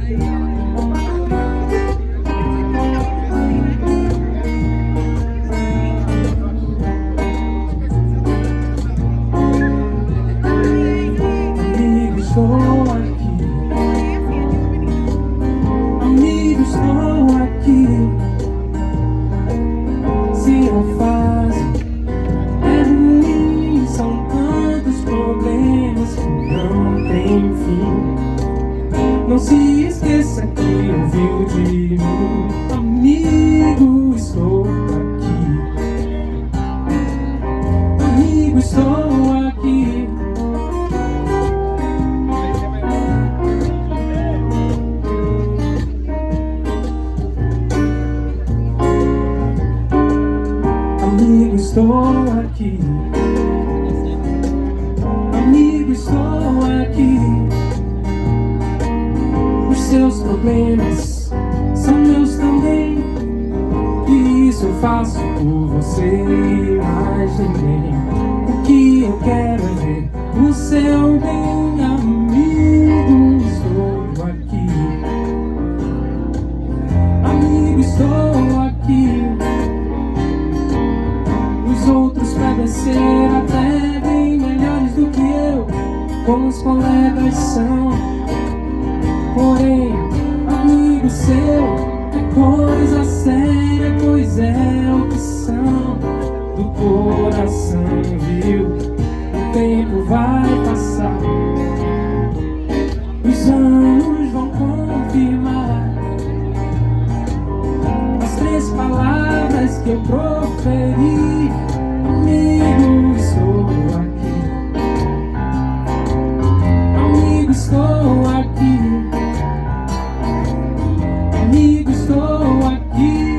Amigo, estou aqui. Amigo, estou aqui. Se a fase é ruim, são tantos problemas que não tem fim. Não se esqueça que ouviu de mim. Amigo, estou aqui. Amigo, estou aqui. Amigo, estou aqui. Amigo, estou aqui. Os seus problemas são meus também, e isso eu faço por você e mais ninguém. O que eu quero é ver o seu bem. Amigo, estou aqui. Amigo, estou aqui. Os outros podem ser até bem melhores do que eu, como os colegas são. Porém, amigo seu é coisa séria, pois é opção do coração, viu? O tempo vai passar, os anos vão confirmar as três palavras que eu proferi. Amigo, estou aqui. Amigo, estou aqui. Amigo, estou aqui.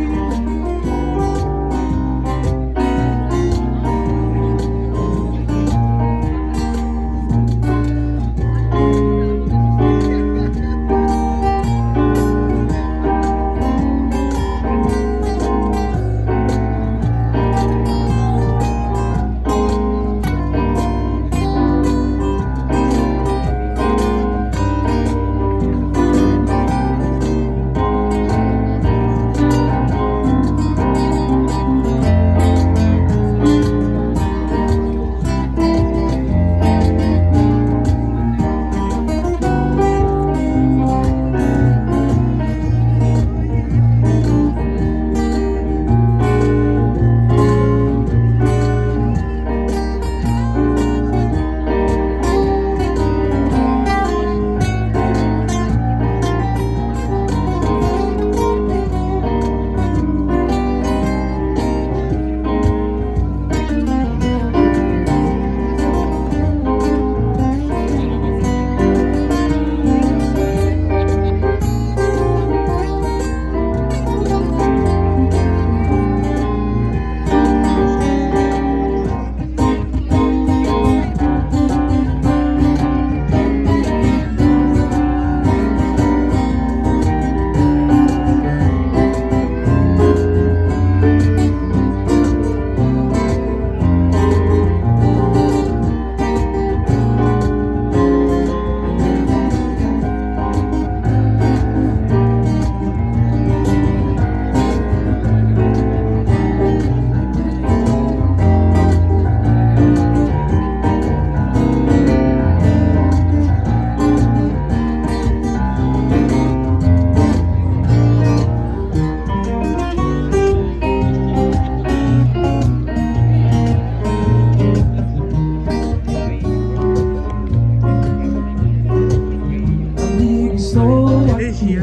Energia.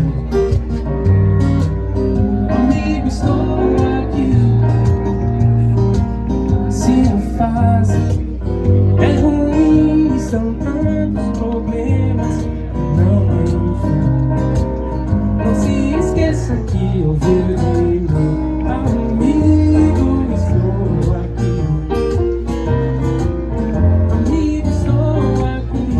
Amigo, estou aqui. Se a fase é ruim, são tantos problemas, não tem fim. Não se esqueça que ouviu de mim. Amigo, estou aqui. Amigo, estou aqui.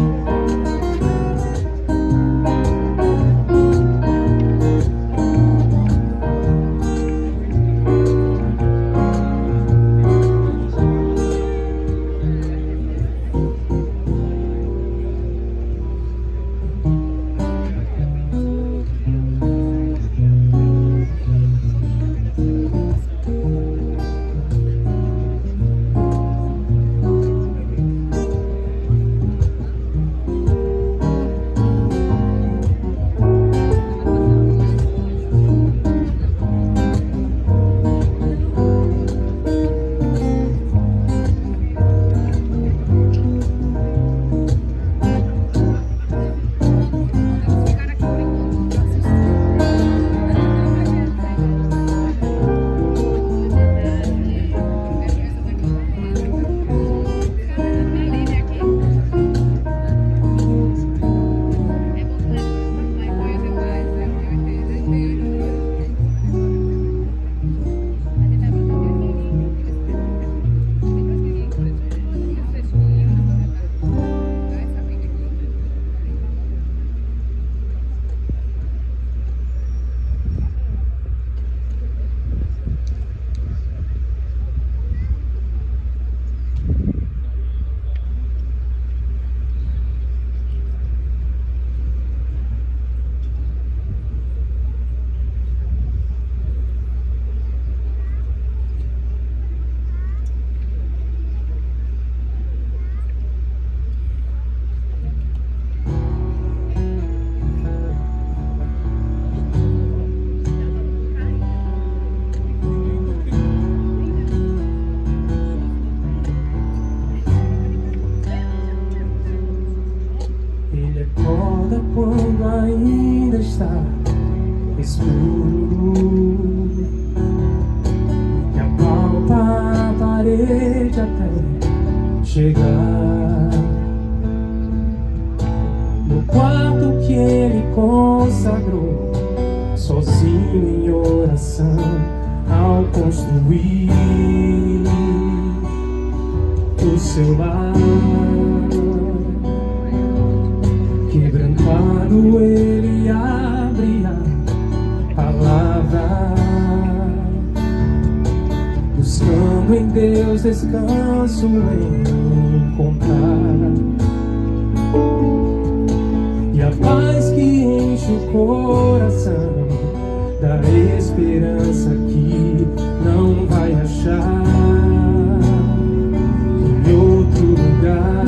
está escuro e apalpa a parede até chegar no quarto que ele consagrou sozinho em oração ao construir o seu lar. Quebrantado ele abre a palavra, buscando em Deus descanso em encontrar, e a paz que enche o coração da esperança que não vai achar em outro lugar.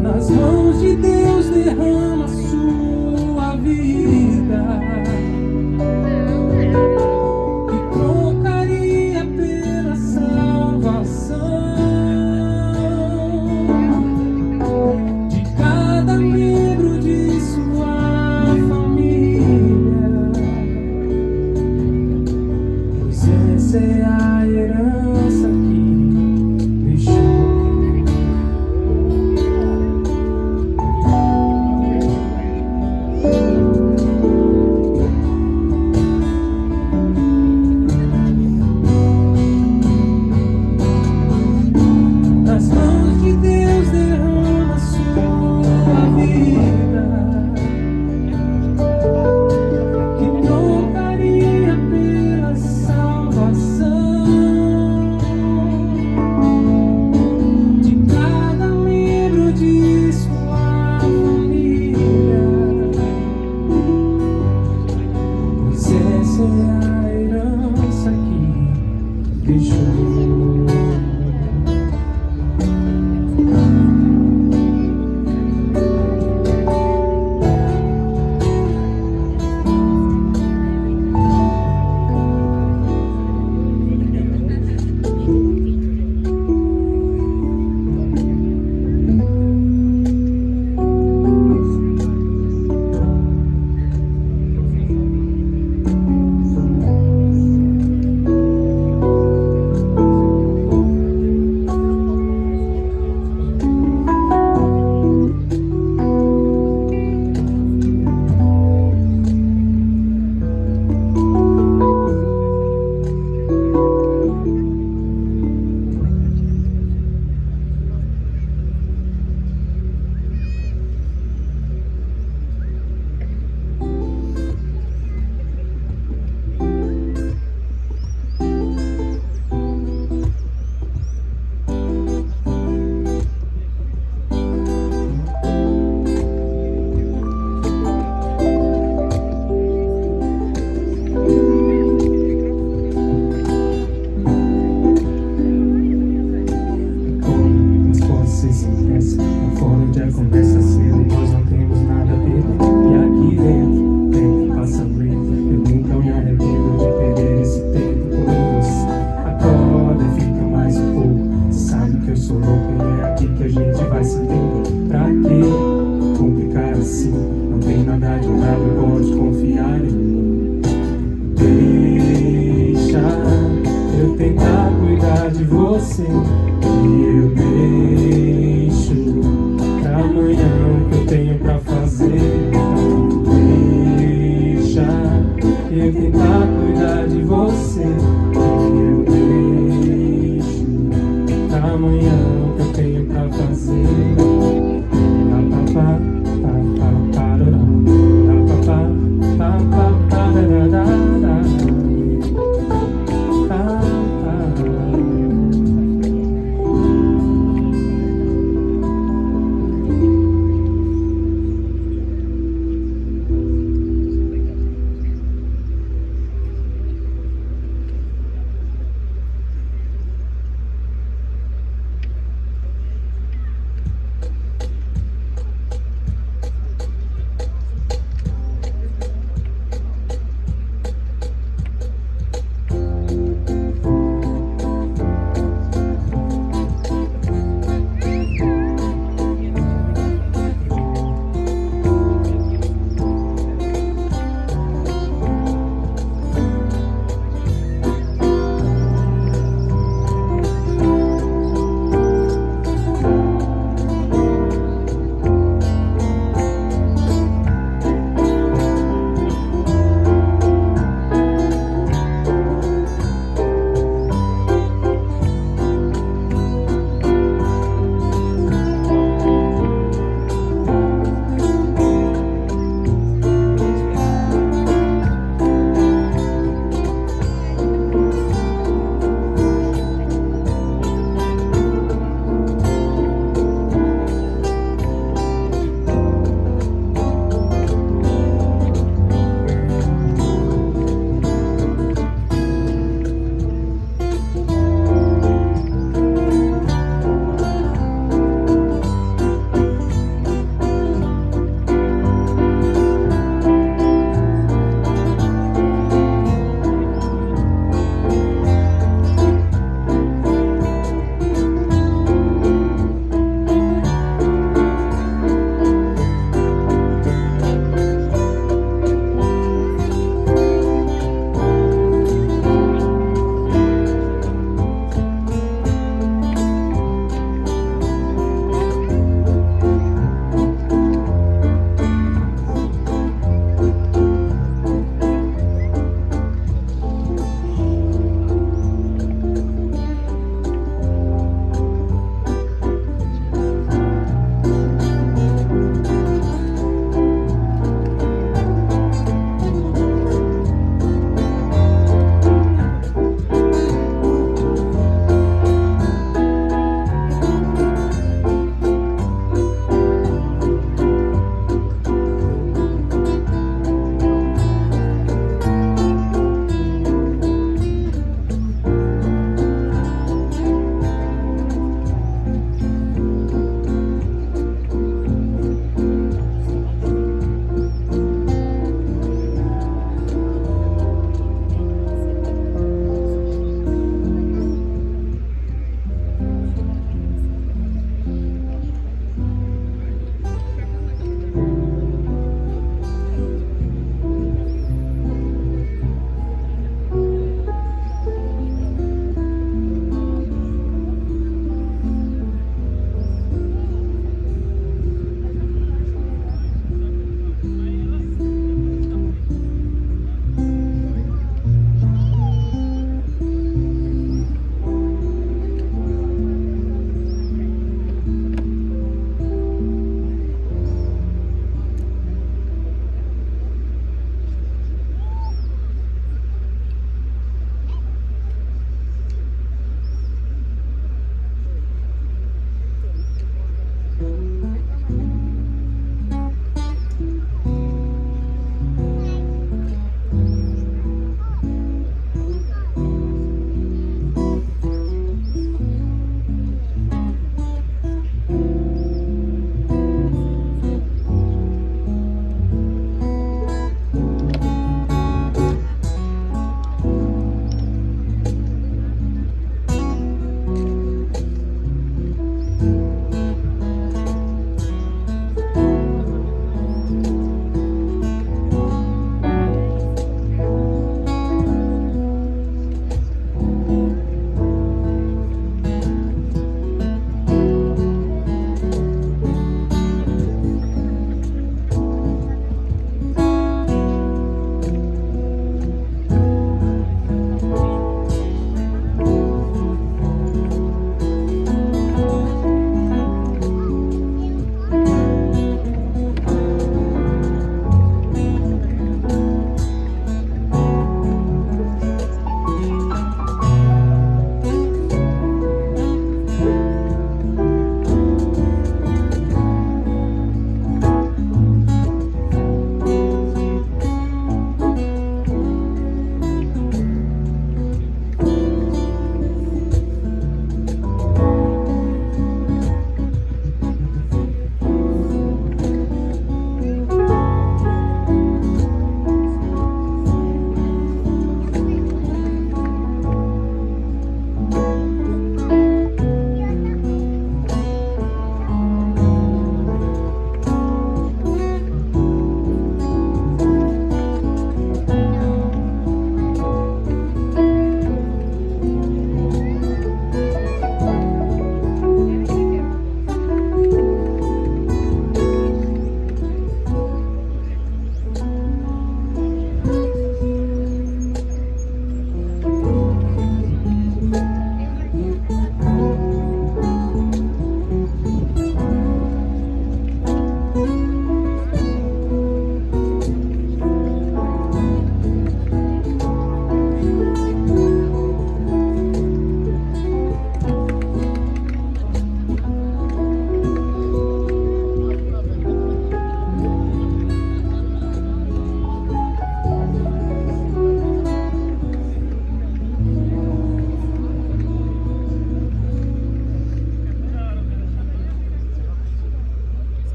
Nas mãos de Deus derrama sua vida, que trocaria pela salvação de cada membro de sua família, pois essa é a herança que deixou. Nas mãos de Deus derrama sua vida, que trocaria pela salvação de cada membro de sua família, pois essa é a herança que deixou. Fora de a conversa cedo, nós não temos nada a perder. E aqui dentro, tempo passa lento. Eu nunca me arrependo de perder esse tempo com você. Acorda e fica mais um pouco. Sabe que eu sou louco e é aqui que a gente vai se entender. Pra que complicar assim? Não tem nada de nada, pode confiar em mim. Deixa eu tentar cuidar de você, e eu deixo pra amanhã o que eu tenho pra fazer. Então deixa eu tentar cuidar de você, e eu deixo pra amanhã o que eu tenho pra fazer.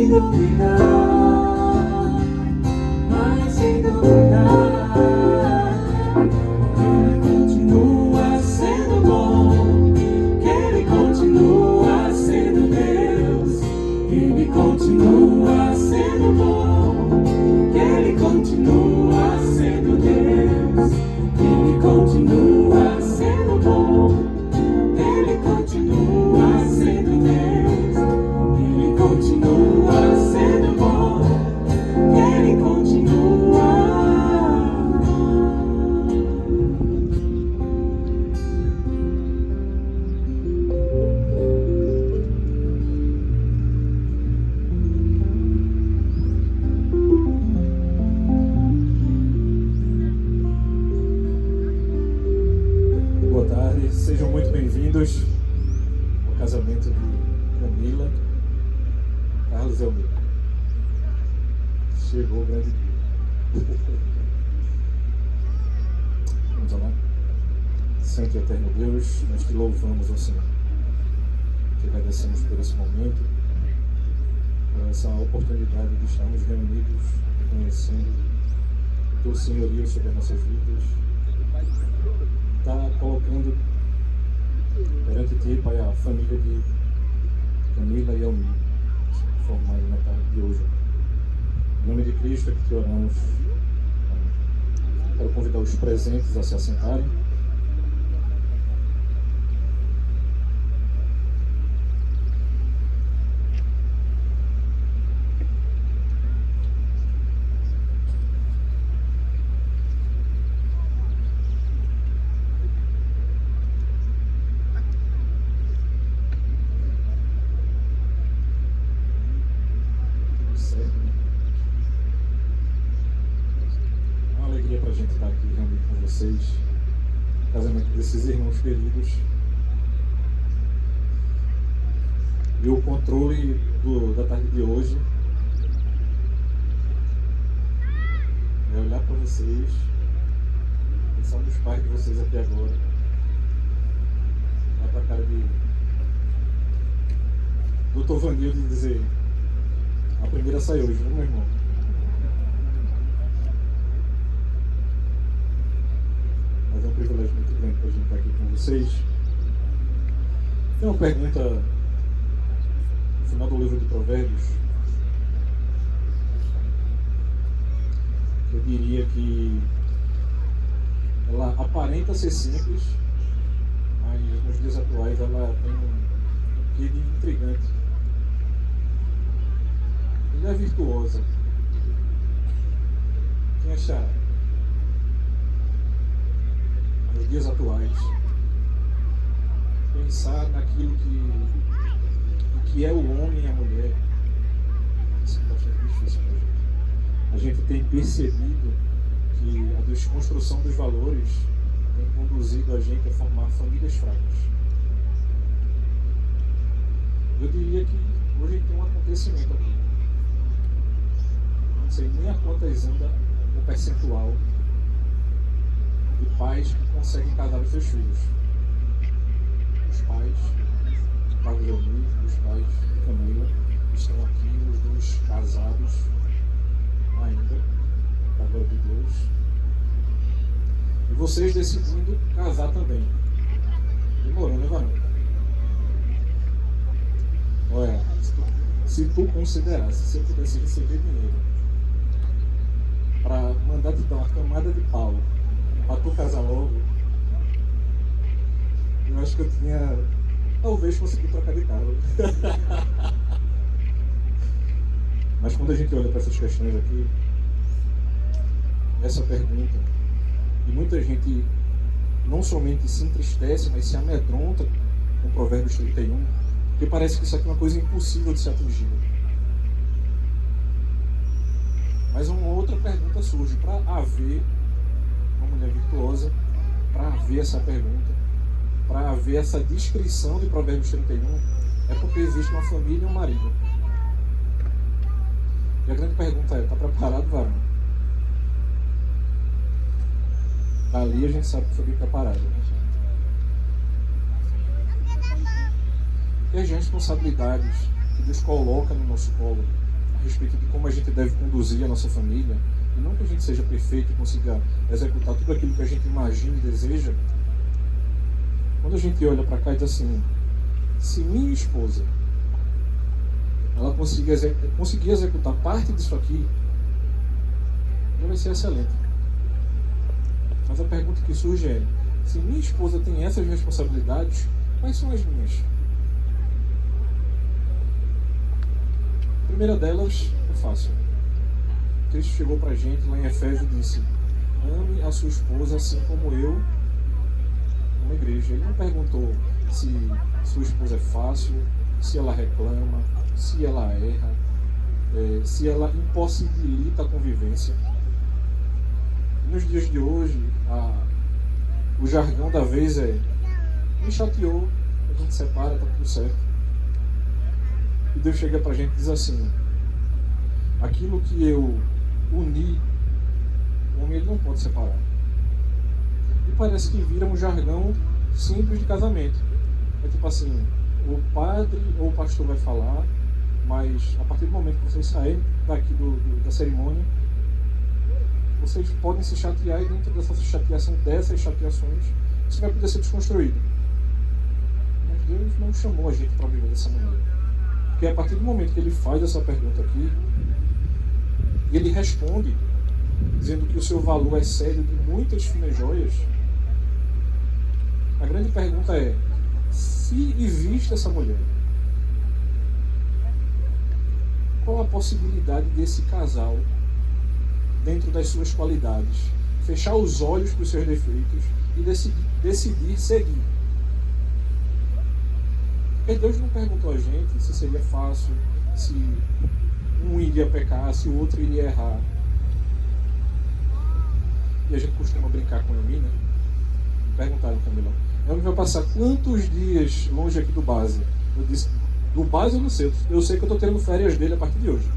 duvidar, mas sem duvidar, que Ele continua sendo bom, que Ele continua sendo Deus, que Ele continua sendo bom, que Ele continua sendo Deus, que Ele continua sendo bom, que Ele continua sendo Deus, que Ele continua sendo bom, que Ele continua. Boa tarde, sejam muito bem-vindos ao casamento de Camila e Carlos Elmir. Chegou o grande dia. Vamos orar. Santo e eterno Deus, nós te louvamos, ó Senhor. Te agradecemos por esse momento, por essa oportunidade de estarmos reunidos, reconhecendo o teu senhorio sobre as nossas vidas. Está colocando perante ti, Pai, a família de Camila e Elmir, formada na tarde de hoje. Em nome de Cristo é que te oramos. Quero convidar os presentes a se assentarem. Pra gente estar aqui reunido com vocês, casamento desses irmãos queridos, e o controle da tarde de hoje é olhar para vocês, pensar nos pais de vocês aqui agora, olhar para a cara de Dr. Vanildo e dizer: a primeira sai hoje, não, meu irmão? Mas é um privilégio muito grande para a gente estar aqui com vocês. Tem uma pergunta no final do livro de Provérbios. Eu diria que ela aparenta ser simples, mas nos dias atuais ela tem um quê de intrigante. Mulher virtuosa. Quem achará? Nos dias atuais, pensar naquilo que é o homem e a mulher, isso é bastante difícil para a gente. A gente tem percebido que a desconstrução dos valores tem conduzido a gente a formar famílias fracas. Eu diria que hoje tem um acontecimento aqui. Não sei nem a quantas anda o percentual de pais que conseguem casar os seus filhos. Os pais de Carlos Elmir, os pais de Camila, estão aqui, os dois casados ainda, para a glória de Deus. E vocês decidindo casar também. Demorou, né, varão? Olha, se tu considerasse, se eu pudesse receber dinheiro para mandar te dar uma camada de pau para tu casar logo, eu acho que eu tinha talvez conseguido trocar de carro. Mas quando a gente olha para essas questões aqui, essa pergunta, e muita gente não somente se entristece, mas se amedronta com Provérbios 31, porque parece que isso aqui é uma coisa impossível de ser atingida. Mas uma outra pergunta surge: para haver uma mulher virtuosa, para haver essa pergunta, para haver essa descrição de Provérbios 31, é porque existe uma família e um marido. E a grande pergunta é: está preparado, varão? Dali a gente sabe que foi bem preparado. E as responsabilidades que Deus coloca no nosso colo a respeito de como a gente deve conduzir a nossa família, e não que a gente seja perfeito e consiga executar tudo aquilo que a gente imagina e deseja, quando a gente olha para cá e diz assim, se minha esposa ela conseguir executar parte disso aqui, já vai ser excelente. Mas a pergunta que surge é, se minha esposa tem essas responsabilidades, quais são as minhas? A primeira delas é fácil. Cristo chegou para a gente lá em Efésios e disse, ame a sua esposa assim como eu amo a igreja. Ele não perguntou se sua esposa é fácil, se ela reclama, se ela erra, se ela impossibilita a convivência. Nos dias de hoje, o jargão da vez é, me chateou, a gente separa, tá tudo certo. E Deus chega pra gente e diz assim, aquilo que eu uni, o homem ele não pode separar. E parece que vira um jargão simples de casamento. É tipo assim, o padre ou o pastor vai falar, mas a partir do momento que vocês saírem daqui da cerimônia, vocês podem se chatear e dentro dessa chateação, dessas chateações, isso vai poder ser desconstruído. Mas Deus não chamou a gente para viver dessa maneira. Porque a partir do momento que ele faz essa pergunta aqui, e ele responde, dizendo que o seu valor é sério de muitas finas joias, a grande pergunta é, se existe essa mulher, qual a possibilidade desse casal, dentro das suas qualidades, fechar os olhos para os seus defeitos e decidir seguir? Porque Deus não perguntou a gente se seria fácil, se um iria pecar, se o outro iria errar. E a gente costuma brincar com o Elmi, né? Perguntaram também lá. Elmi vai passar quantos dias longe aqui do base? Eu disse, do base eu não sei. Eu sei que eu estou tendo férias dele a partir de hoje.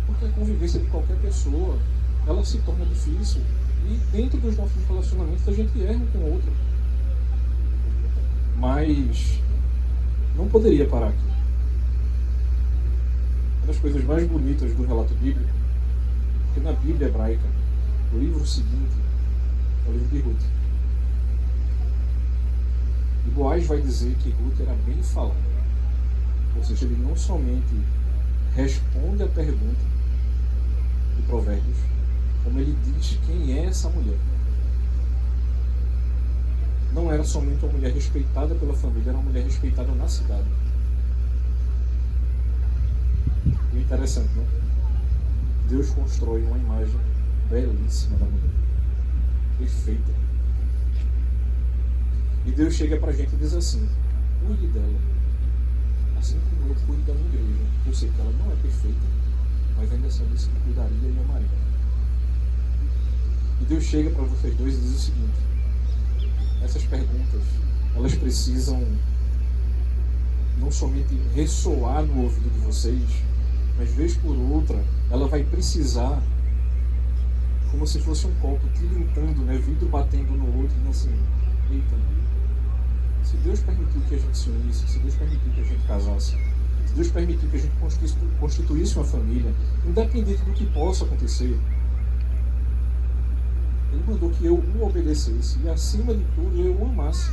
Porque a convivência de qualquer pessoa, ela se torna difícil. E dentro dos nossos relacionamentos a gente erra um com o outro. Mas não poderia parar aqui. Uma das coisas mais bonitas do relato bíblico, que na Bíblia hebraica, o livro seguinte é o livro de Ruth. E Boaz vai dizer que Ruth era bem falada. Ou seja, ele não somente responde a pergunta de Provérbios, como ele diz quem é essa mulher. Não era somente uma mulher respeitada pela família, era uma mulher respeitada na cidade. E interessante, né? Deus constrói uma imagem belíssima da mulher, perfeita. E Deus chega pra gente e diz assim, cuide dela, assim como eu cuido da minha igreja. Eu sei que ela não é perfeita, mas ainda assim eu disse que cuidaria e amaria. E Deus chega para vocês dois e diz o seguinte, essas perguntas, elas precisam não somente ressoar no ouvido de vocês, mas vez por outra, ela vai precisar, como se fosse um copo tilintando, né, vidro batendo no outro, e assim, eita, se Deus permitiu que a gente se unisse, se Deus permitiu que a gente casasse, se Deus permitiu que a gente constituísse uma família, independente do que possa acontecer, Ele mandou que eu o obedecesse e, acima de tudo, eu o amasse.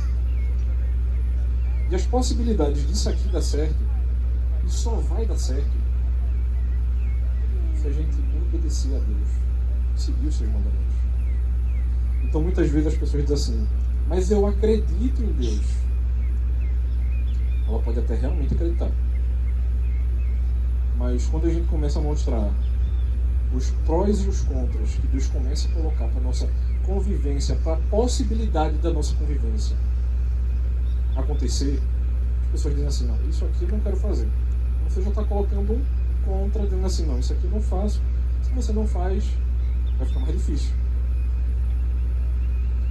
E as possibilidades disso aqui dar certo, isso só vai dar certo se a gente obedecer a Deus, seguir os seus mandamentos. Então, muitas vezes as pessoas dizem assim, mas eu acredito em Deus. Ela pode até realmente acreditar. Mas quando a gente começa a mostrar os prós e os contras que Deus começa a colocar para a nossa convivência, para a possibilidade da nossa convivência acontecer, as pessoas dizem assim, não, isso aqui eu não quero fazer. Você já está colocando um contra, dizendo assim, não, isso aqui eu não faço. Se você não faz, vai ficar mais difícil.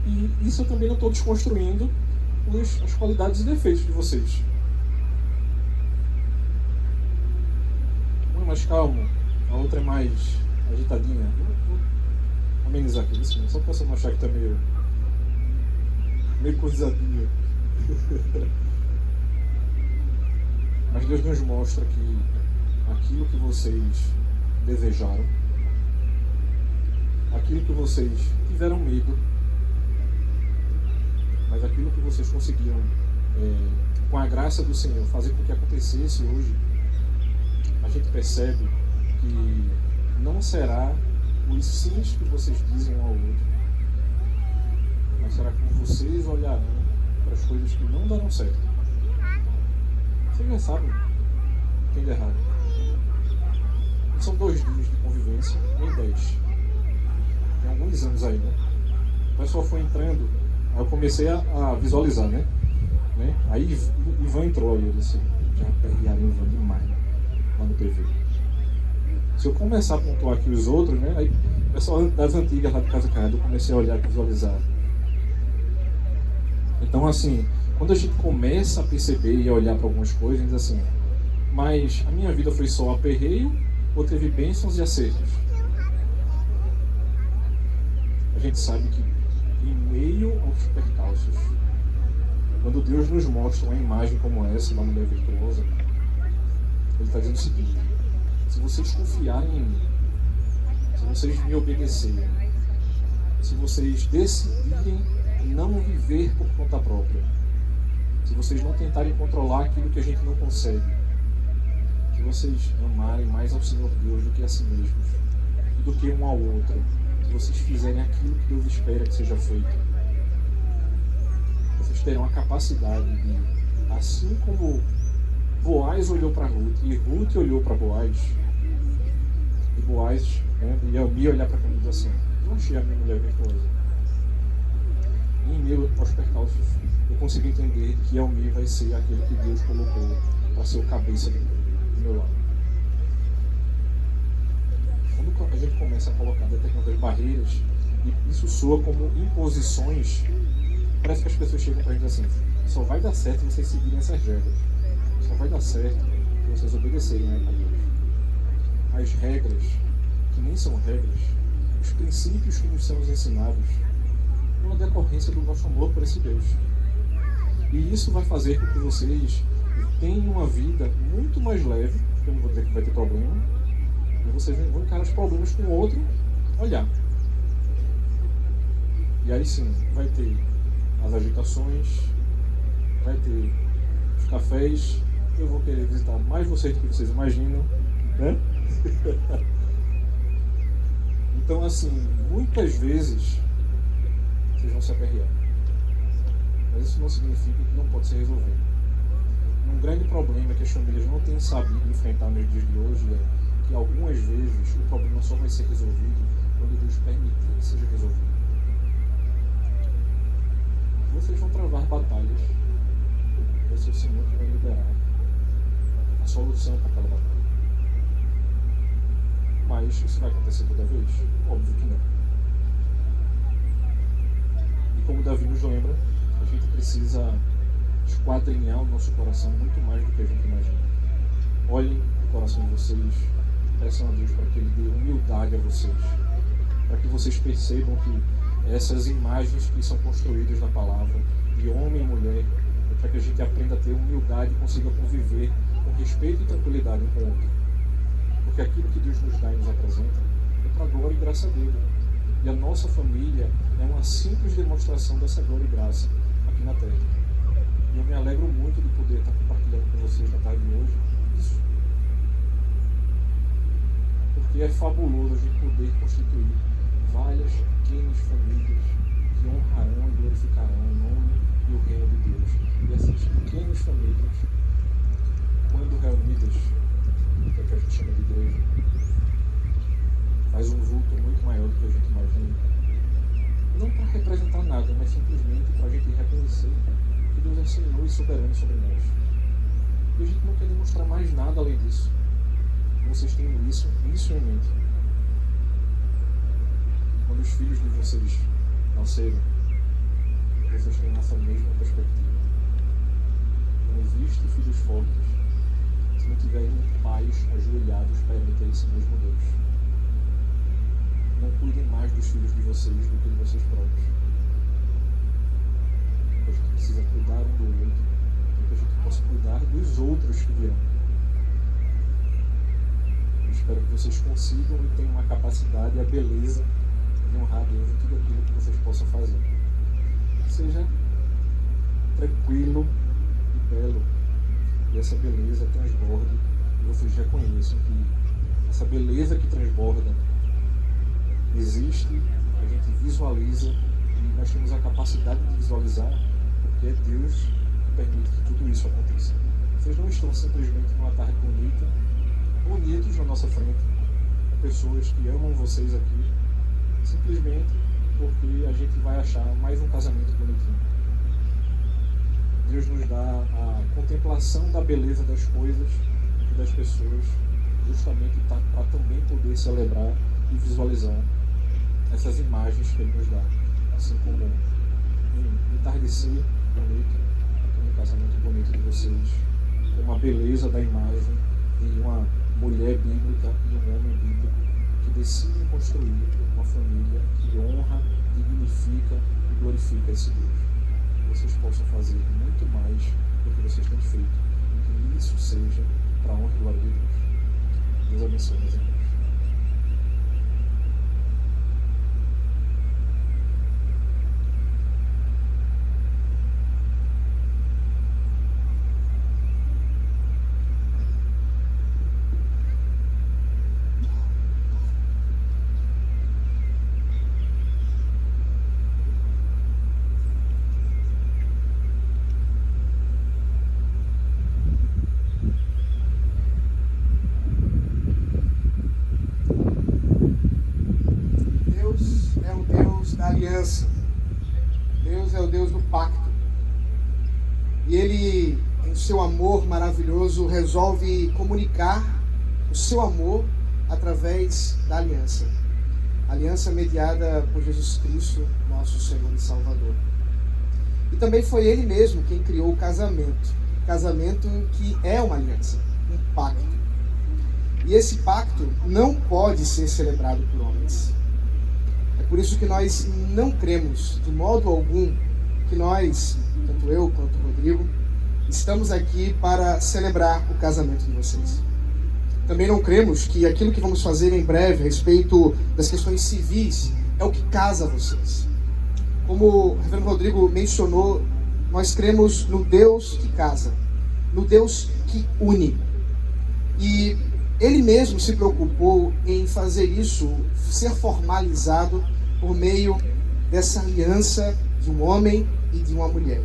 E isso eu também não estou desconstruindo as qualidades e defeitos de vocês. Um é mais calmo, a outra é mais agitadinha. Vou amenizar aqui, isso, só para você não achar que está meio coisadinha. Mas Deus nos mostra que aquilo que vocês desejaram, aquilo que vocês tiveram medo, mas aquilo que vocês conseguiram, com a graça do Senhor, fazer com que acontecesse hoje, a gente percebe que não será os sims que vocês dizem um ao outro, mas será como vocês olharão para as coisas que não darão certo. Vocês já sabem, entende errado. Não são 2 dias de convivência, nem 10. Tem alguns anos aí, né? O pessoal foi entrando, aí eu comecei a visualizar, né? Aí Ivan entrou aí, eu disse, já perrearam Ivan demais, né? Lá no PV. Se eu começar a pontuar aqui os outros, né? Aí o pessoal das antigas lá de Casa Caiada, eu comecei a olhar e visualizar. Então, assim, quando a gente começa a perceber e a olhar para algumas coisas, a gente diz assim, mas a minha vida foi só aperreio ou teve bênçãos e acertos? A gente sabe que em meio aos percalços, quando Deus nos mostra uma imagem como essa, uma mulher virtuosa, Ele está dizendo o seguinte: se vocês confiarem em mim, se vocês me obedecerem, se vocês decidirem não viver por conta própria, se vocês não tentarem controlar aquilo que a gente não consegue, se vocês amarem mais ao Senhor Deus do que a si mesmos, e do que um ao outro, se vocês fizerem aquilo que Deus espera que seja feito, vocês terão a capacidade de, assim como Boaz olhou para Ruth e Ruth olhou para Boaz, e Boaz, e Elmi olhar para mim e dizer assim: eu achei a minha mulher virtuosa. E em meio aos percalços, eu consigo entender que Elmi vai ser aquele que Deus colocou para ser o cabeça do meu lado. Quando a gente começa a colocar determinadas barreiras, e isso soa como imposições, parece que as pessoas chegam para a gente assim: só vai dar certo se vocês seguirem essas regras. Só vai dar certo se vocês obedecerem a Deus. As regras, que nem são regras, os princípios que nos são ensinados, é uma decorrência do nosso amor por esse Deus. E isso vai fazer com que vocês tenham uma vida muito mais leve, porque eu não vou dizer que vai ter problema, mas vocês vão encarar os problemas com o outro olhar. E aí sim, vai ter as agitações, vai ter os cafés, eu vou querer visitar mais vocês do que vocês imaginam, né? Então, assim, muitas vezes vocês vão se aperrear, mas isso não significa que não pode ser resolvido. Um grande problema que as famílias não têm sabido enfrentar nos dias de hoje é que algumas vezes o problema só vai ser resolvido quando Deus permitir que seja resolvido. Vocês vão travar batalhas, vai ser o Senhor que vai liberar a solução para aquela batalha. Mas isso vai acontecer toda vez? Óbvio que não. E como Davi nos lembra, a gente precisa esquadrinhar o nosso coração muito mais do que a gente imagina. Olhem o coração de vocês, peçam a Deus para que Ele dê humildade a vocês, para que vocês percebam que essas imagens que são construídas na palavra, de homem e mulher, é para que a gente aprenda a ter humildade e consiga conviver com respeito e tranquilidade um com o outro. Porque aquilo que Deus nos dá e nos apresenta é para a glória e graça dele. E a nossa família é uma simples demonstração dessa glória e graça aqui na terra. E eu me alegro muito de poder estar compartilhando com vocês na tarde de hoje isso. Porque é fabuloso a gente poder constituir várias pequenas famílias que honrarão e glorificarão o nome e o reino de Deus. E essas pequenas famílias, quando reunidas, que é o que a gente chama de igreja, faz um vulto muito maior do que a gente imagina. Não para representar nada, mas simplesmente para a gente reconhecer que Deus é Senhor e soberano sobre nós. E a gente não quer demonstrar mais nada além disso. Vocês têm isso em mente. Quando os filhos de vocês nascerem, vocês têm essa mesma perspectiva. Não existe filhos fortes se não tiverem pais ajoelhados perante esse mesmo Deus. Não cuidem mais dos filhos de vocês do que de vocês próprios. A gente precisa cuidar um do outro, para que a gente possa cuidar dos outros que virão. espero que vocês consigam e tenham a capacidade e a beleza de honrar a Deus em tudo aquilo que vocês possam fazer. Seja tranquilo e belo, e essa beleza transborde, e vocês reconheçam que essa beleza que transborda existe, a gente visualiza, e nós temos a capacidade de visualizar, porque é Deus que permite que tudo isso aconteça. Vocês não estão simplesmente numa tarde bonita, bonitos na nossa frente, com pessoas que amam vocês aqui, simplesmente porque a gente vai achar mais um casamento bonitinho. Deus nos dá a contemplação da beleza das coisas e das pessoas, justamente para também poder celebrar e visualizar essas imagens que Ele nos dá, assim como um entardecer bonito, um casamento bonito de vocês, uma beleza da imagem de uma mulher bíblica e um homem bíblico que decidem construir uma família que honra, dignifica e glorifica esse Deus. Que vocês possam fazer muito mais do que vocês têm feito e que isso seja para a honra e glória de Deus. Deus abençoe, meus irmãos. Aliança. Deus é o Deus do pacto. E Ele, em seu amor maravilhoso, resolve comunicar o seu amor através da aliança. Aliança mediada por Jesus Cristo, nosso Senhor e Salvador. E também foi Ele mesmo quem criou o casamento. Casamento que é uma aliança, um pacto. E esse pacto não pode ser celebrado por homens. É por isso que nós não cremos, de modo algum, que nós, tanto eu quanto o Rodrigo, estamos aqui para celebrar o casamento de vocês. Também não cremos que aquilo que vamos fazer em breve a respeito das questões civis é o que casa vocês. Como o reverendo Rodrigo mencionou, nós cremos no Deus que casa, no Deus que une. E Ele mesmo se preocupou em fazer isso ser formalizado por meio dessa aliança de um homem e de uma mulher.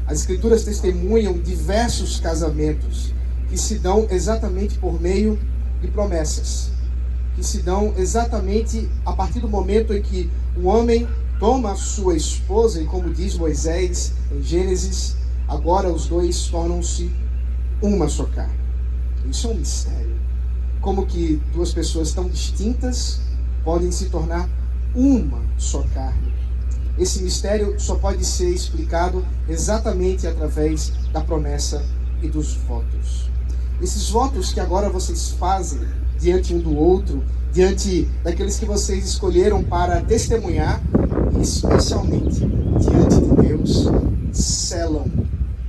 As Escrituras testemunham diversos casamentos que se dão exatamente por meio de promessas, que se dão exatamente a partir do momento em que um homem toma a sua esposa, e como diz Moisés em Gênesis, agora os dois tornam-se uma só carne. Isso é um mistério. Como que duas pessoas tão distintas podem se tornar uma só carne? Esse mistério só pode ser explicado exatamente através da promessa e dos votos. Esses votos que agora vocês fazem diante um do outro, diante daqueles que vocês escolheram para testemunhar, e especialmente diante de Deus, selam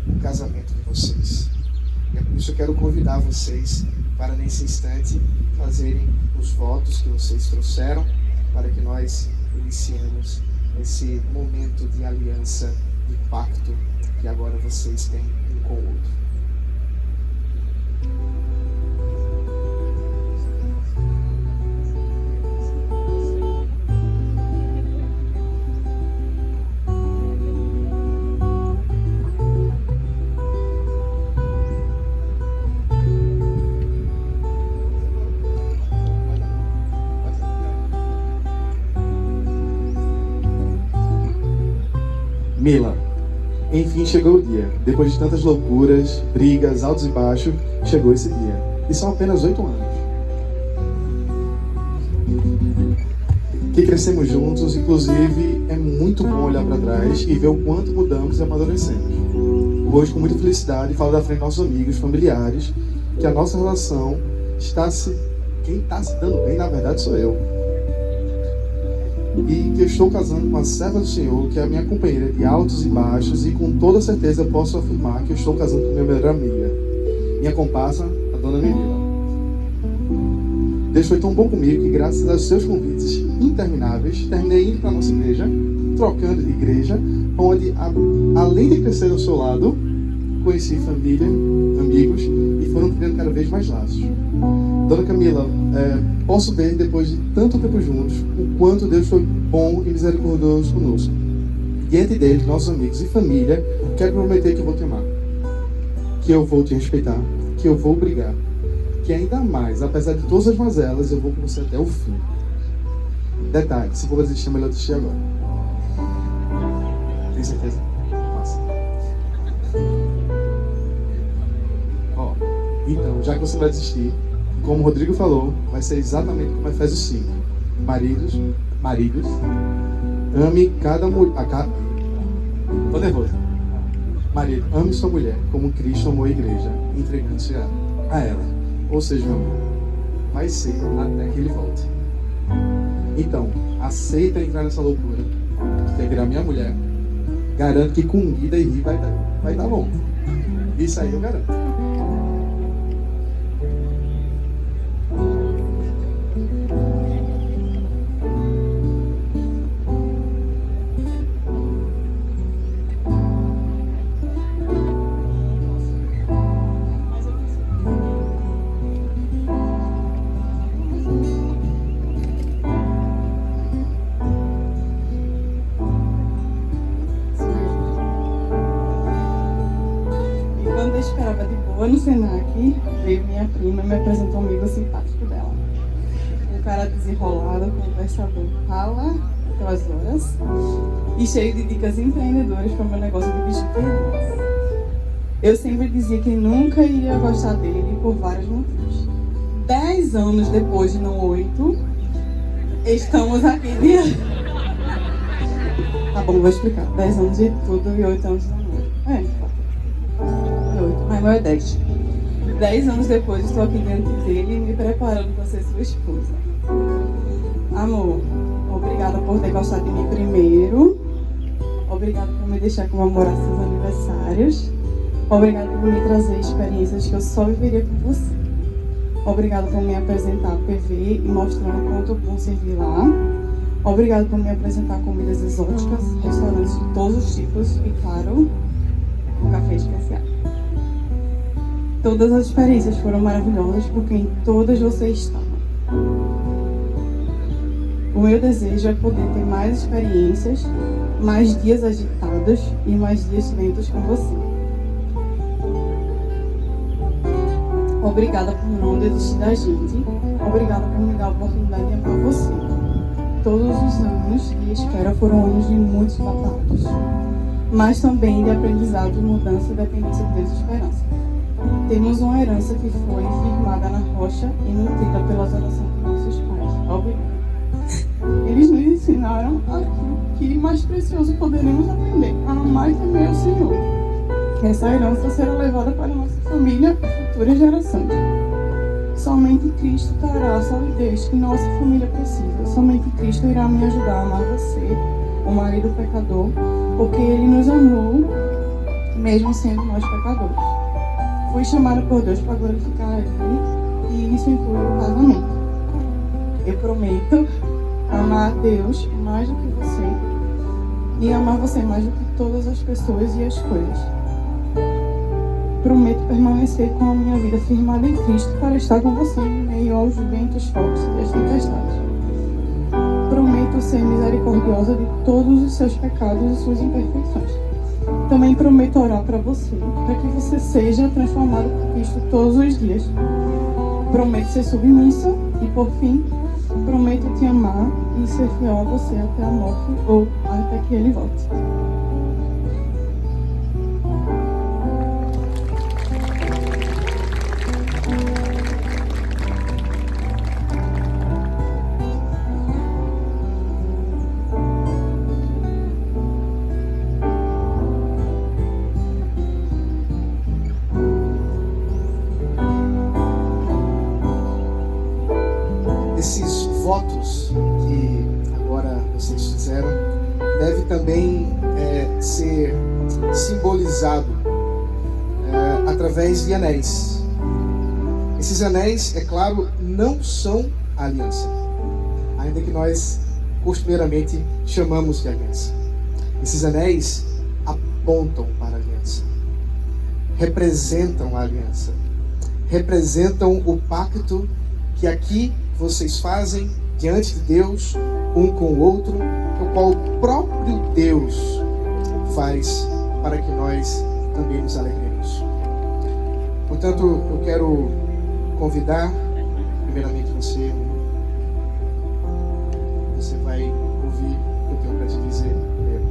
o casamento de vocês. E é por isso que eu quero convidar vocês para nesse instante fazerem os votos que vocês trouxeram, para que nós iniciemos esse momento de aliança, de pacto que agora vocês têm um com o outro. Mila, enfim chegou o dia. Depois de tantas loucuras, brigas, altos e baixos, chegou esse dia. E são apenas 8 anos. Que crescemos juntos, inclusive é muito bom olhar para trás e ver o quanto mudamos e amadurecemos. Hoje, com muita felicidade, falo da frente de nossos amigos, familiares, que a nossa relação quem está se dando bem, na verdade, sou eu. E que eu estou casando com a serva do Senhor, que é a minha companheira de altos e baixos, e com toda certeza posso afirmar que eu estou casando com minha melhor amiga, minha comparsa, a dona Menina. Deus foi tão bom comigo que, graças aos seus convites intermináveis, terminei indo para a nossa igreja, trocando de igreja, onde, além de crescer ao seu lado, conheci família, amigos, e foram criando cada vez mais laços. Dona Camila, posso ver, depois de tanto tempo juntos, o quanto Deus foi bom e misericordioso conosco. Diante deles, nossos amigos e família, quero prometer que eu vou te amar, que eu vou te respeitar, que eu vou brigar, que ainda mais, apesar de todas as mazelas, eu vou com você até o fim. Detalhe, se for desistir, é melhor desistir agora. Tem certeza? Passa. Ó, então, já que você vai desistir, como o Rodrigo falou, vai ser exatamente como Efésios 5. Maridos, ame cada mulher. Tô nervoso. Marido, ame sua mulher como Cristo amou a igreja, entregando-se a ela. Ou seja, meu amor, vai ser até que ele volte. Então, aceita entrar nessa loucura. Quer virar minha mulher? Garanto que comida e rir vai dar bom. Isso aí eu garanto. Quando eu esperava de boa no Senac, veio minha prima e me apresentou um amigo simpático dela. Um cara desenrolado, conversador, fala pelas horas e cheio de dicas empreendedoras para o meu negócio de bijuterias. Eu sempre dizia que nunca iria gostar dele por vários motivos. 10 anos depois, não 8, estamos aqui de... Tá bom, vou explicar. 10 anos de tudo e 8 anos de namoro. Mas não é 10. 10 anos depois estou aqui diante dele me preparando para ser sua esposa. Amor, obrigada por ter gostado de mim primeiro. Obrigada por me deixar comemorar seus aniversários. Obrigada por me trazer experiências que eu só viveria com você. Obrigada por me apresentar a PV e mostrando quanto bom servir lá. Obrigada por me apresentar comidas exóticas, restaurantes de todos os tipos e, claro, um café especial. Todas as experiências foram maravilhosas porque em todas você estava. O meu desejo é poder ter mais experiências, mais dias agitados e mais dias lentos com você. Obrigada por não desistir da gente. Obrigada por me dar a oportunidade de amar você. Todos os anos de espera foram anos de muitos batalhos, mas também de aprendizado, mudança, dependência e desesperança. Temos uma herança que foi firmada na rocha e nutrida pelas orações de nossos pais. Obrigada. Eles nos ensinaram aquilo que mais precioso poderíamos aprender, a amar e temer o Senhor. Essa herança será levada para a nossa família e futuras gerações. Somente Cristo trará a solidez que nossa família precisa. Somente Cristo irá me ajudar a amar você, o marido pecador, porque Ele nos amou, mesmo sendo nós pecadores. Fui chamada por Deus para glorificar Ele, e isso inclui o casamento. Eu prometo amar a Deus mais do que você e amar você mais do que todas as pessoas e as coisas. Prometo permanecer com a minha vida firmada em Cristo para estar com você em meio aos ventos fortes e às tempestades. Prometo ser misericordiosa de todos os seus pecados e suas imperfeições. Também prometo orar para você, para que você seja transformado por Cristo todos os dias. Prometo ser submissa e, por fim, prometo te amar e ser fiel a você até a morte ou até que Ele volte. Esses votos que agora vocês fizeram deve também ser simbolizado através de anéis. Esses anéis, é claro, não são a aliança, ainda que nós costumeiramente chamamos de aliança. Esses anéis apontam para a aliança, representam a aliança, representam o pacto que aqui vocês fazem diante de Deus, um com o outro, o qual o próprio Deus faz para que nós também nos alegremos. Portanto, eu quero convidar, primeiramente você vai ouvir o que eu quero te dizer primeiro.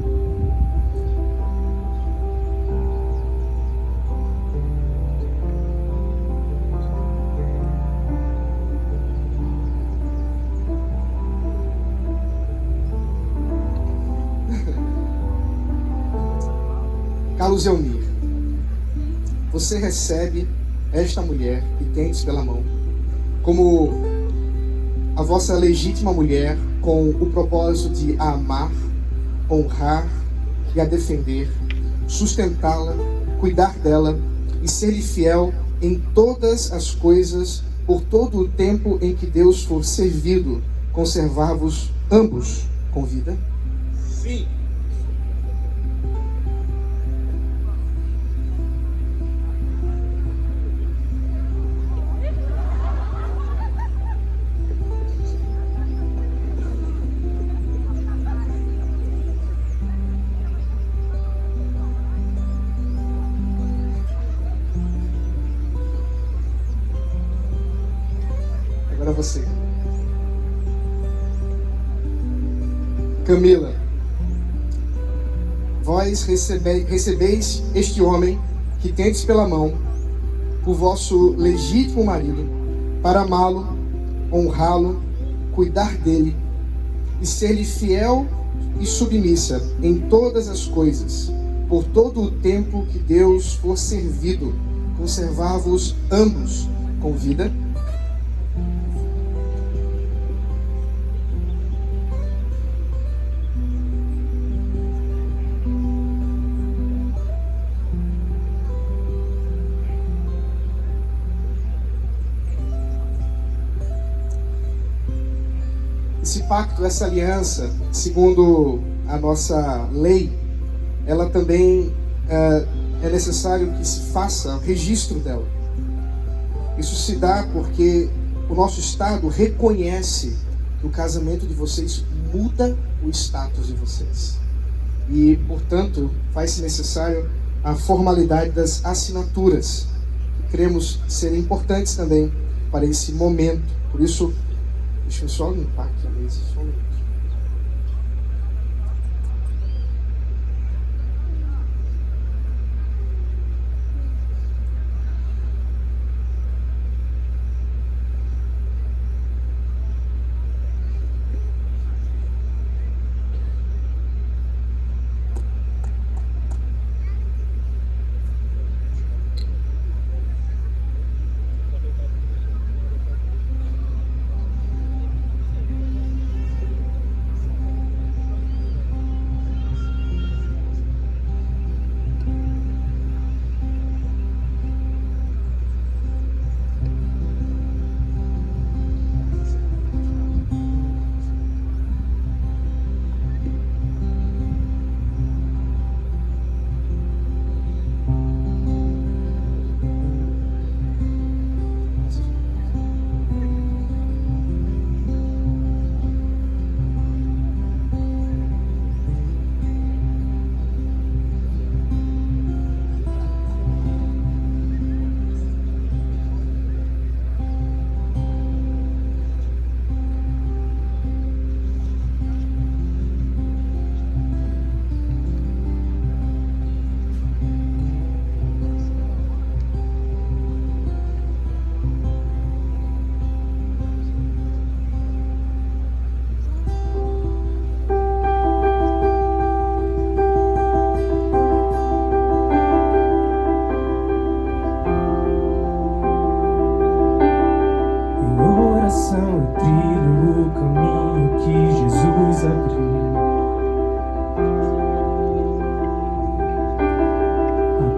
Carlos Eunir, você recebe esta mulher que tendes pela mão como a vossa legítima mulher, com o propósito de a amar, honrar e a defender, sustentá-la, cuidar dela e ser-lhe fiel em todas as coisas, por todo o tempo em que Deus for servido, conservar-vos ambos com vida? Sim. Agora você. Camila, vós recebeis este homem que tendes pela mão, o vosso legítimo marido, para amá-lo, honrá-lo, cuidar dele e ser-lhe fiel e submissa em todas as coisas, por todo o tempo que Deus for servido, conservar-vos ambos com vida? Esse pacto, essa aliança, segundo a nossa lei, ela também é necessário que se faça o registro dela. Isso se dá porque o nosso Estado reconhece que o casamento de vocês muda o status de vocês. E, portanto, faz-se necessário a formalidade das assinaturas, que cremos serem importantes também para esse momento. Por isso, deixa eu só limpar aqui a mesa, só um minuto.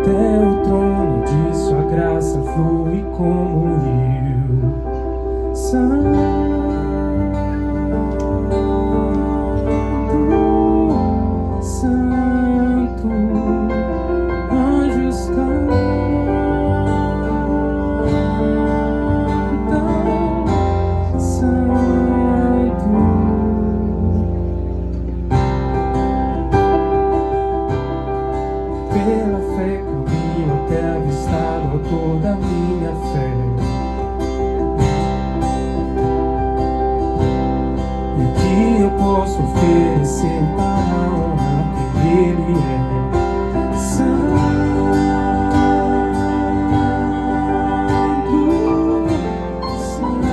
Até o trono de sua graça flui como um rio santo. posso oferecer para a honra que Ele é. Santo, Santo,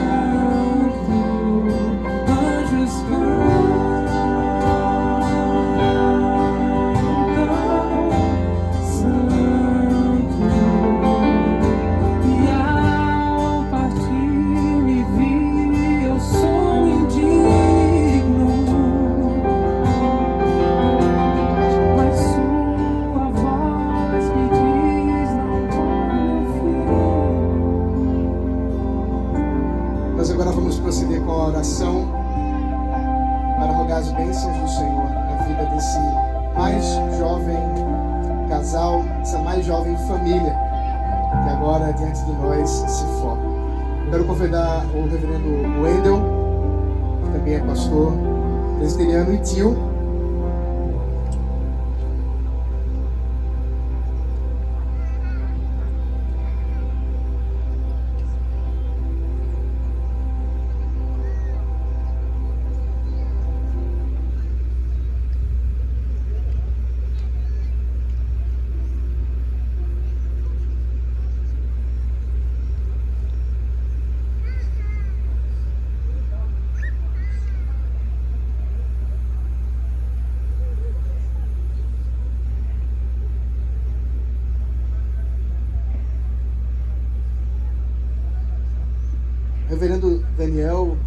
anjos proceder com a oração para rogar as bênçãos do Senhor na vida desse mais jovem casal, essa mais jovem família que agora diante de nós se forma. Quero convidar o reverendo Wendel, que também é pastor presbiteriano e tio. Reverendo Daniel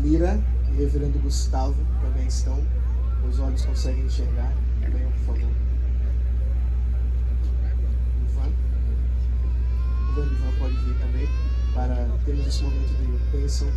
Lira e Reverendo Gustavo também estão. Os olhos conseguem enxergar. Venham, por favor. Ivan. O Reverendo Ivan pode vir também para termos esse momento de bênção.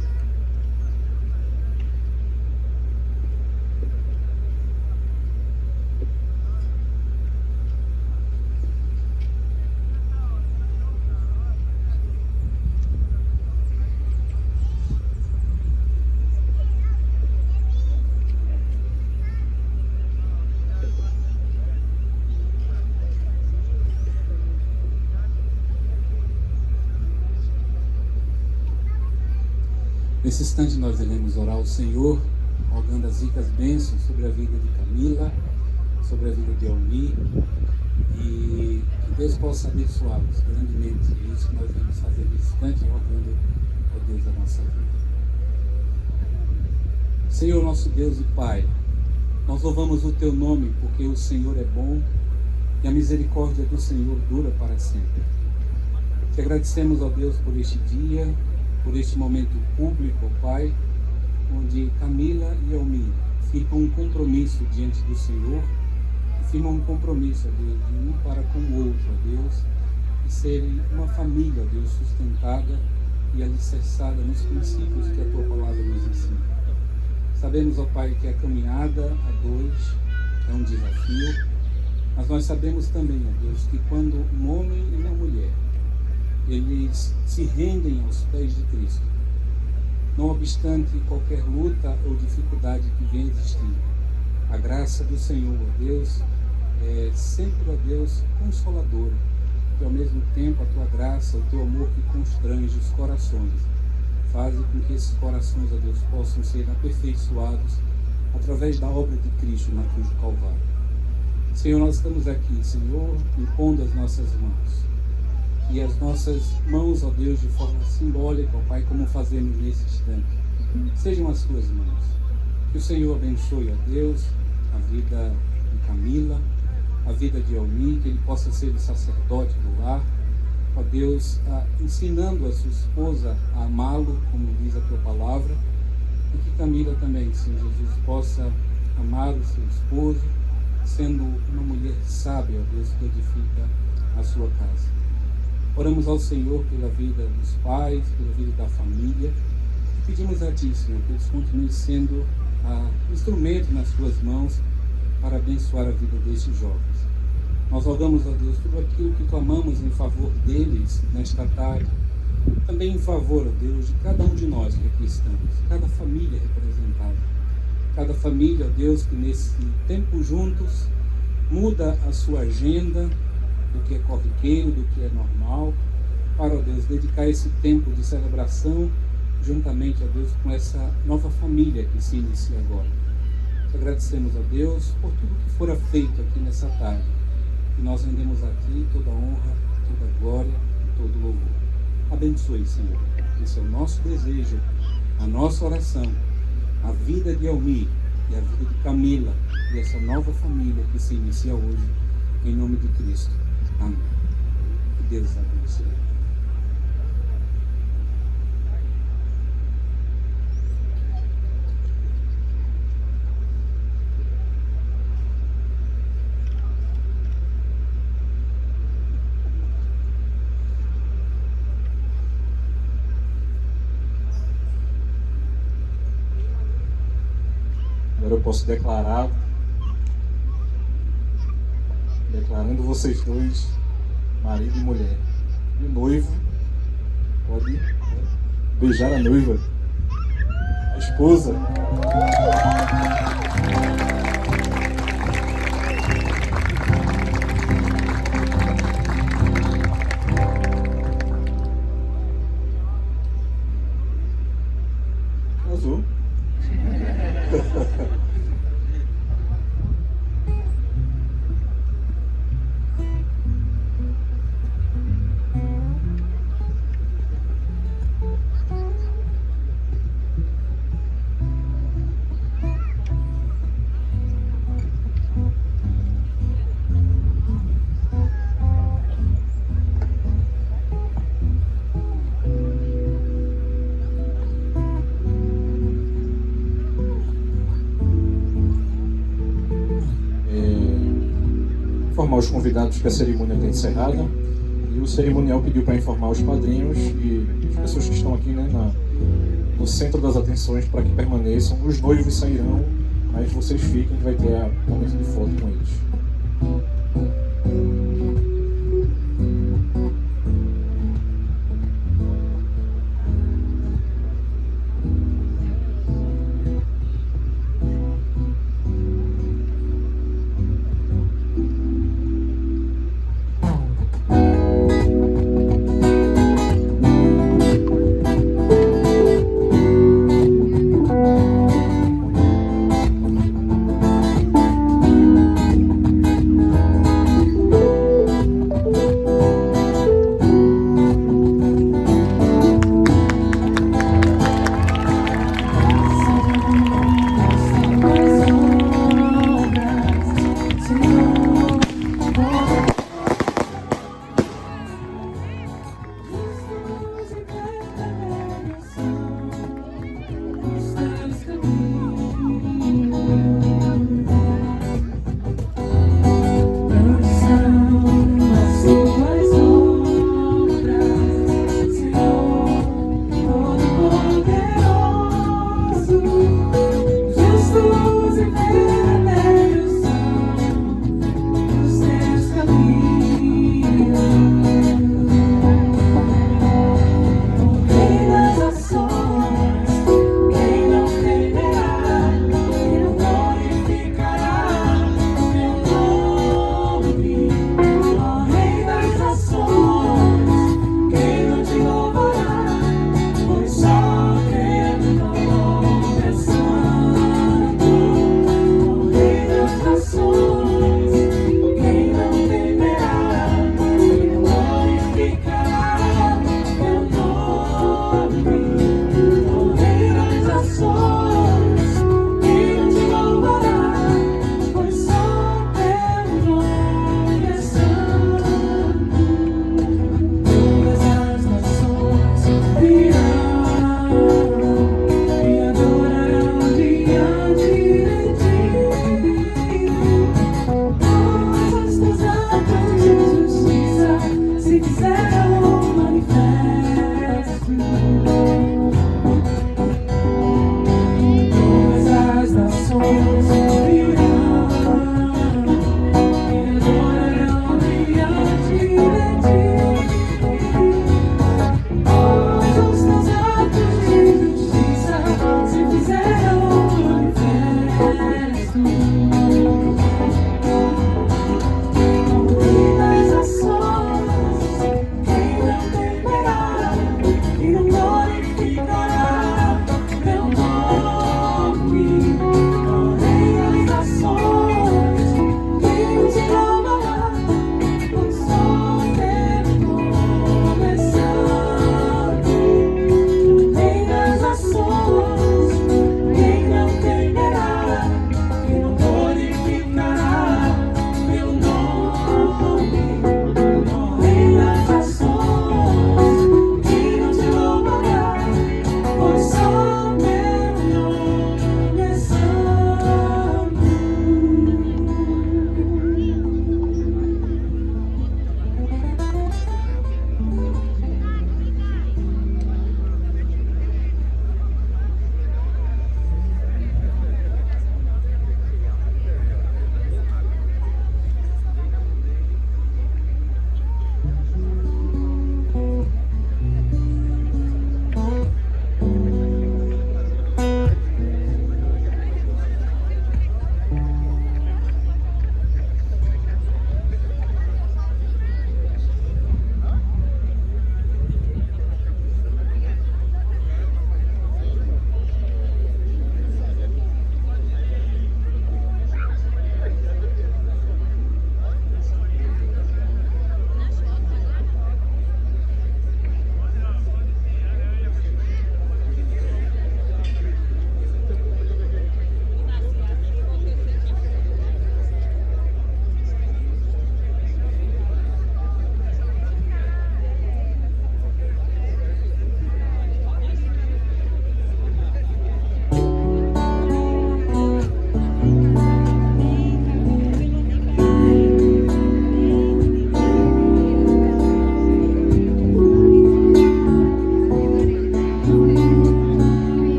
Nesse instante nós iremos orar ao Senhor, rogando as ricas bênçãos sobre a vida de Camila, sobre a vida de Almi, e que Deus possa abençoá-los grandemente. É isso que nós vamos fazer nesse instante, rogando a Deus a nossa vida. Senhor, nosso Deus e Pai, nós louvamos o Teu nome porque o Senhor é bom e a misericórdia do Senhor dura para sempre. Te agradecemos, ó Deus, por este dia, por este momento público, ó Pai, onde Camila e Almi firmam um compromisso diante do Senhor, e firmam um compromisso, ó Deus, de um para com o outro, ó Deus, e serem uma família, ó Deus, sustentada e alicerçada nos princípios que a Tua Palavra nos ensina. Sabemos, ó Pai, que a caminhada a dois é um desafio, mas nós sabemos também, ó Deus, que quando um homem e uma mulher eles se rendem aos pés de Cristo, não obstante qualquer luta ou dificuldade que venha existir, a graça do Senhor, ó Deus, é sempre, ó Deus, consoladora, e ao mesmo tempo a Tua graça, o Teu amor que constrange os corações, fazem com que esses corações, ó Deus, possam ser aperfeiçoados através da obra de Cristo na cruz do Calvário. Senhor, nós estamos aqui, Senhor, impondo as nossas mãos. E as nossas mãos, ó Deus, de forma simbólica, ó Pai, como fazemos nesse instante, sejam as Tuas mãos. Que o Senhor abençoe, ó Deus, a vida de Camila, a vida de Almi, que ele possa ser o sacerdote do lar, ó Deus, ensinando a sua esposa a amá-lo, como diz a Tua Palavra, e que Camila também, Senhor Jesus, possa amar o seu esposo, sendo uma mulher sábia, ó Deus, que edifica a sua casa. Oramos ao Senhor pela vida dos pais, pela vida da família. Pedimos a Ti, Senhor, que eles continuem sendo instrumento nas Tuas mãos para abençoar a vida destes jovens. Nós rogamos a Deus tudo aquilo que clamamos em favor deles nesta tarde, também em favor, ó Deus, de cada um de nós que aqui estamos, cada família representada, cada família, ó Deus, que nesse tempo juntos muda a sua agenda, do que é corriqueiro, do que é normal, para, ó Deus, dedicar esse tempo de celebração juntamente, ó Deus, com essa nova família que se inicia agora. Te agradecemos, ó Deus, por tudo que fora feito aqui nessa tarde. E nós rendemos a Ti toda a honra, toda a glória e todo o louvor. Abençoe, Senhor. Esse é o nosso desejo, a nossa oração, a vida de Almir e a vida de Camila e essa nova família que se inicia hoje, em nome de Cristo. Amém. Que Deus abençoe. Agora eu posso declarando vocês dois, marido e mulher. E o noivo pode beijar a noiva, a esposa. Casou. Informar os convidados que a cerimônia está encerrada, e o cerimonial pediu para informar os padrinhos e as pessoas que estão aqui, né, no centro das atenções, para que permaneçam. Os noivos sairão, mas vocês fiquem, que vai ter um momento de foto com eles.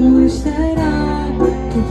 luz terá que